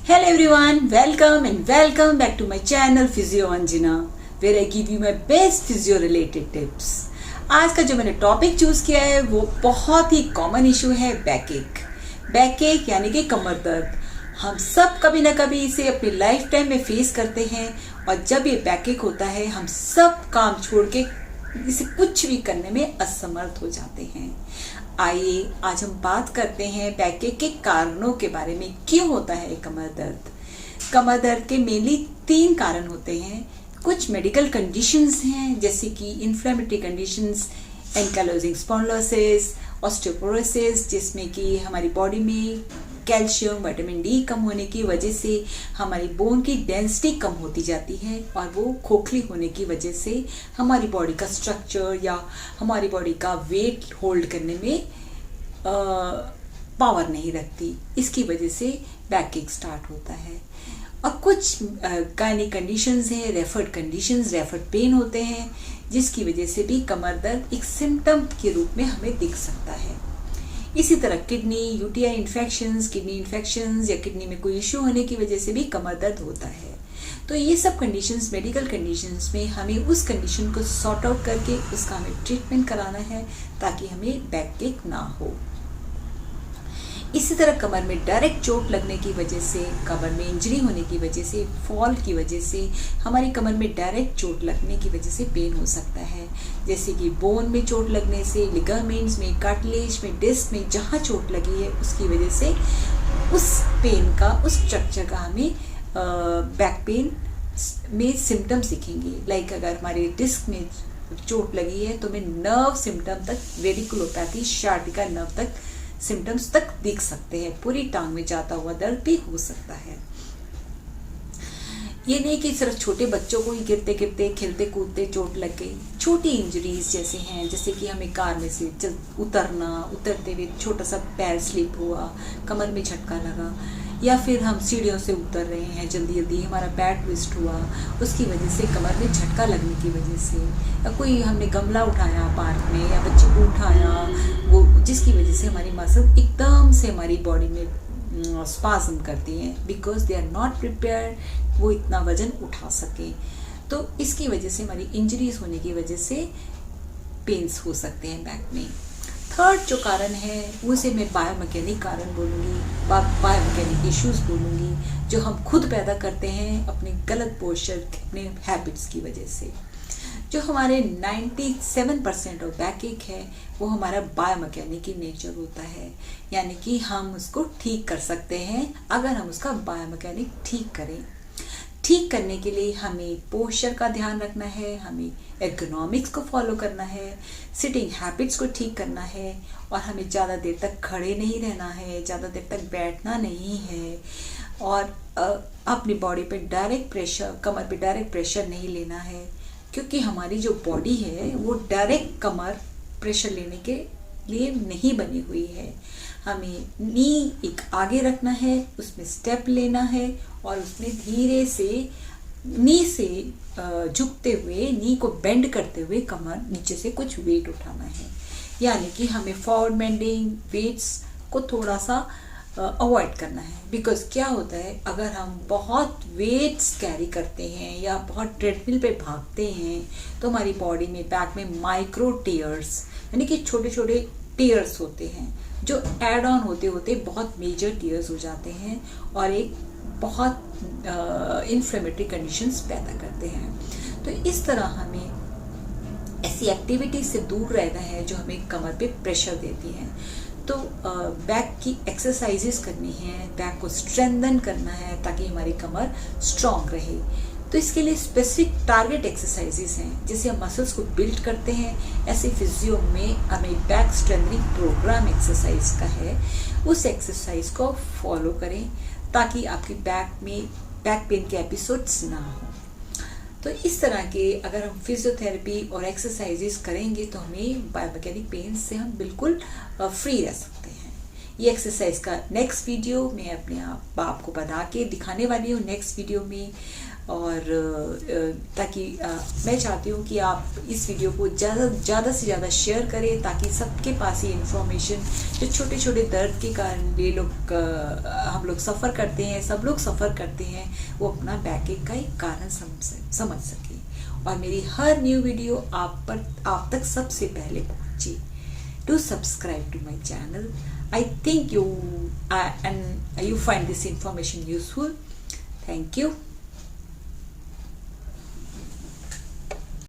Hello everyone, welcome and welcome back to my channel Physio Anjana, where I give you my best physio related tips. आज का जो मैंने topic choose किया है वो बहुत ही कॉमन इशू है बैक एक यानी कि कमर दर्द। हम सब कभी ना कभी इसे अपनी लाइफ टाइम में फेस करते हैं और जब ये बैक एक होता है हम सब काम छोड़ के इसे कुछ भी करने में असमर्थ हो जाते हैं। आइए आज हम बात करते हैं बैक एक के कारणों के बारे में। क्यों होता है कमर दर्द? कमर दर्द के मेनली 3 कारण होते हैं। कुछ मेडिकल कंडीशंस हैं जैसे कि inflammatory conditions, ankylosing spondylosis, osteoporosis, जिसमें कि हमारी बॉडी में कैल्शियम, विटामिन डी कम होने की वजह से हमारी बोन की डेंसिटी कम होती जाती है और वो खोखली होने की वजह से हमारी बॉडी का स्ट्रक्चर या हमारी बॉडी का वेट होल्ड करने में पावर नहीं रखती। इसकी वजह से बैक एक स्टार्ट होता है। और कुछ गायनिक कंडीशंस हैं, रेफर्ड पेन होते हैं, जिसकी वजह से भी कमर दर्द एक सिम्टम के रूप में हमें दिख सकता है। इसी तरह किडनी इन्फेक्शंस या किडनी में कोई इश्यू होने की वजह से भी कमर दर्द होता है। तो ये सब कंडीशंस मेडिकल कंडीशंस में हमें उस कंडीशन को सॉर्ट आउट करके उसका हमें ट्रीटमेंट कराना है ताकि हमें बैक एक ना हो। इसी तरह कमर में डायरेक्ट चोट लगने की वजह से, कमर में इंजरी होने की वजह से, फॉल की वजह से हमारी कमर में डायरेक्ट चोट लगने की वजह से पेन हो सकता है। जैसे कि बोन में चोट लगने से, लिगामेंट्स में, कार्टिलेज में, डिस्क में, जहाँ चोट लगी है उसकी वजह से उस पेन का, उस स्ट्रक्चर का हमें बैक पेन में सिम्टम्स दिखेंगे। लाइक अगर हमारे डिस्क में चोट लगी है तो हमें नर्व सिम्टम तक, रेडिकुलोपैथी, शार्टिका नर्व तक सिम्टम्स तक दिख सकते हैं। पूरी टांग में जाता हुआ दर्द भी हो सकता है। ये नहीं कि सिर्फ छोटे बच्चों को ही गिरते गिरते, खेलते कूदते चोट लग गई। छोटी इंजरीज जैसे हैं, जैसे कि हमें कार में से उतरते हुए छोटा सा पैर स्लिप हुआ, कमर में झटका लगा, या फिर हम सीढ़ियों से उतर रहे हैं जल्दी हमारा पैर ट्विस्ट हुआ, उसकी वजह से कमर में झटका लगने की वजह से, या कोई हमने गमला उठाया पार्क में या बच्चे को उठाया, वो जिसकी वजह से हमारी मसल एकदम से हमारी बॉडी में स्पाज्म करती हैं because they are not prepared वो इतना वजन उठा सके। तो इसकी वजह से हमारी इंजरीज होने की वजह से पेन्स हो सकते हैं बैक में। थर्ड जो कारण है उसे मैं बायोमैकेनिक कारण बोलूँगी, बायोमैकेनिक इश्यूज बोलूँगी, जो हम खुद पैदा करते हैं अपने गलत पोस्चर, अपने हैबिट्स की वजह से। जो हमारे 97% ऑफ बैक एक है वो हमारा बायोमैकेनिक in नेचर होता है, यानी कि हम उसको ठीक कर सकते हैं अगर हम उसका बायोमैकेनिक ठीक करें। ठीक करने के लिए हमें पोस्चर का ध्यान रखना है, हमें एर्गोनॉमिक्स को फॉलो करना है, सिटिंग हैबिट्स को ठीक करना है, और हमें ज़्यादा देर तक खड़े नहीं रहना है, ज़्यादा देर तक बैठना नहीं है, और अपनी बॉडी पे डायरेक्ट प्रेशर, कमर पे डायरेक्ट प्रेशर नहीं लेना है, क्योंकि हमारी जो बॉडी है वो डायरेक्ट कमर प्रेशर लेने के लिए नहीं बनी हुई है। हमें नी एक आगे रखना है, उसमें स्टेप लेना है और उसमें धीरे से नी से झुकते हुए, नी को बेंड करते हुए कमर नीचे से कुछ वेट उठाना है। यानी कि हमें फॉरवर्ड बेंडिंग वेट्स को थोड़ा सा अवॉइड करना है। बिकॉज क्या होता है, अगर हम बहुत वेट्स कैरी करते हैं या बहुत ट्रेडमिल पे भागते हैं तो हमारी बॉडी में, बैक में माइक्रो टीयर्स यानी कि छोटे छोटे टीयर्स होते हैं जो एड ऑन होते होते बहुत मेजर टीयर्स हो जाते हैं और एक बहुत इन्फ्लेमेटरी कंडीशंस पैदा करते हैं। तो इस तरह हमें ऐसी एक्टिविटीज से दूर रहना है जो हमें कमर पे प्रेशर देती हैं। तो बैक की एक्सरसाइजेस करनी है, बैक को स्ट्रेंथन करना है ताकि हमारी कमर स्ट्रॉन्ग रहे। तो इसके लिए स्पेसिफिक टारगेट एक्सरसाइजेस हैं, जैसे हम मसल्स को बिल्ड करते हैं, ऐसे फिजियो में हमें बैक स्ट्रेंथनिंग प्रोग्राम एक्सरसाइज का है, उस एक्सरसाइज को फॉलो करें ताकि आपकी बैक पेन के एपिसोड्स ना हो। तो इस तरह के अगर हम फिजियोथेरेपी और एक्सरसाइजेस करेंगे तो हमें बायोमैकेनिक पेन से हम बिल्कुल फ्री रह सकते हैं। ये एक्सरसाइज का नेक्स्ट वीडियो मैं अपने आपको बता के दिखाने वाली हूँ नेक्स्ट वीडियो में। और ताकि मैं चाहती हूँ कि आप इस वीडियो को ज़्यादा से ज़्यादा शेयर करें, ताकि सबके पास ये इन्फॉर्मेशन, जो छोटे छोटे दर्द के कारण ये लोग हम लोग सफ़र करते हैं, सब लोग सफ़र करते हैं, वो अपना बैकएक का एक कारण समझ सकें और मेरी हर न्यू वीडियो आप तक सबसे पहले पहुँचे। Do subscribe to my channel. I think you find this information useful. Thank you.